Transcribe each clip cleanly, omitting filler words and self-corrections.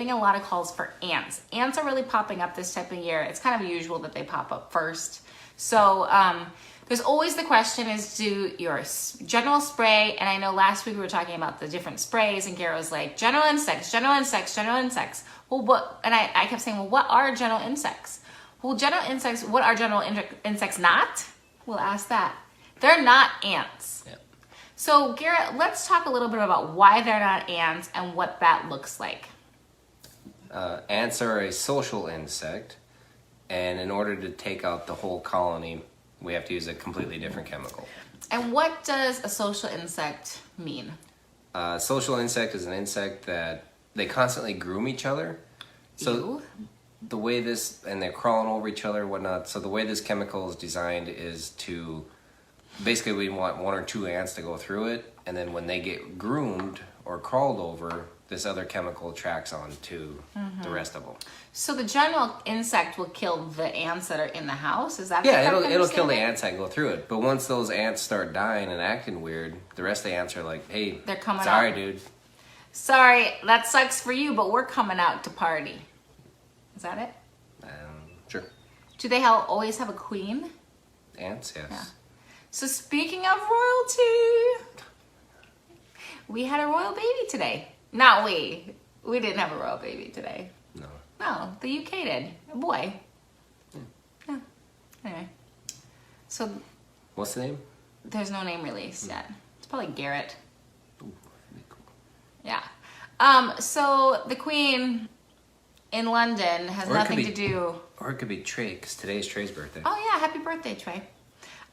getting a lot of calls for ants. Ants are really popping up this time of year. It's kind of usual that they pop up first. So there's always the question is, do your general spray, and I know last week we were talking about the different sprays, and Garrett was like, general insects, general insects, general insects. Well, what, and I kept saying, well, what are general insects? Well, general insects, what are general insects not? We'll ask that. They're not ants. Yep. So Garrett, let's talk a little bit about why they're not ants and what that looks like. Ants are a social insect, and in order to take out the whole colony, we have to use a completely different chemical. And what does a social insect mean? Social insect is an insect that they constantly groom each other. So Ew. the way this, and they're crawling over each other and whatnot, so the way this chemical is designed is to, basically we want 1 or 2 ants to go through it, and then when they get groomed or crawled over, this other chemical tracks on to the rest of them. So the general insect will kill the ants that are in the house? Is that Yeah, the it'll kill the ants that go through it. But once those ants start dying and acting weird, the rest of the ants are like, hey, They're coming sorry, out. dude. Sorry, that sucks for you, but we're coming out to party. Is that it? Sure. Do they always have a queen? Ants, yes. Yeah. So speaking of royalty, we had a royal baby today. Not we. We didn't have a royal baby today. No. No, the UK did. A boy. Yeah. Anyway. So What's the name? there's no name released yet. It's probably Garrett. Ooh, that'd be cool. Yeah. So the Queen in London has Or it could nothing be- to do. Or it could be Trey, because today's Trey's birthday. Oh yeah, happy birthday, Trey.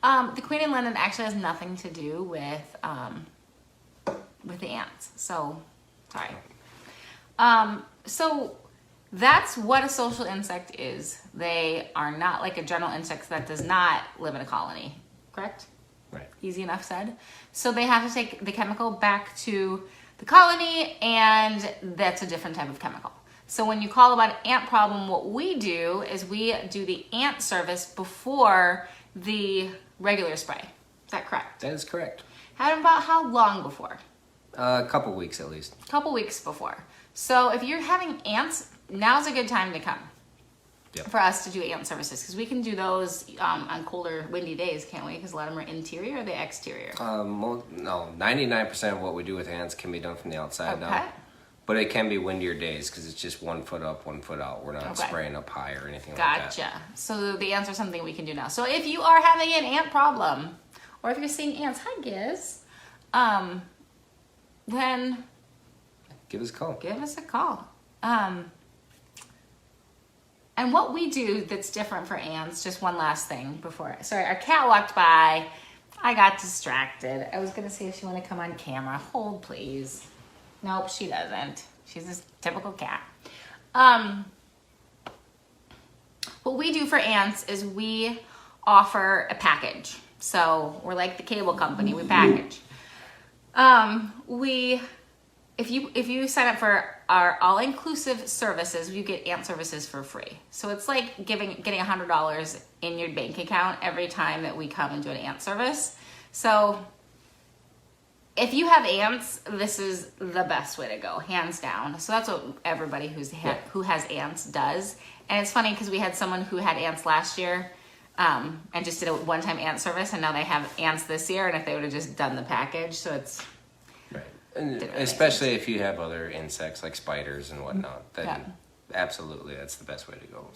The Queen in London actually has nothing to do with the ants. So sorry. So that's what a social insect is. They are not like a general insect that does not live in a colony, correct? Right. Easy enough said. So they have to take the chemical back to the colony, and that's a different type of chemical. So when you call about an ant problem, what we do is we do the ant service before the regular spray. Is that correct? That is correct. How long before? A couple weeks at least. A couple weeks before. So if you're having ants, now's a good time to come. Yep. For us to do ant services, because we can do those on colder, windy days, can't we? Because a lot of them are interior or they exterior. No, 99% of what we do with ants can be done from the outside Okay. now. But it can be windier days because it's just 1 foot up, 1 foot out. We're not Okay. spraying up high or anything like that. Gotcha. So the ants are something we can do now. So if you are having an ant problem, or if you're seeing ants, hi Giz, then Give us a call. give us a call. And what we do that's different for ants, just one last thing before, sorry, our cat walked by. I got distracted. I was gonna see if she wanted to come on camera. Hold please. Nope, she doesn't. She's a typical cat. What we do for ants is we offer a package. So we're like the cable company, we package. If you sign up for our all-inclusive services, you get ant services for free. So it's like getting $100 in your bank account every time that we come and do an ant service. So if you have ants, this is the best way to go, hands down. So that's what everybody who has ants does. And it's funny because we had someone who had ants last year and just did a one-time ant service, and now they have ants this year, and if they would have just done the package, so it's... Right. And Didn't really especially if you have other insects like spiders and whatnot, then Yeah. absolutely that's the best way to go.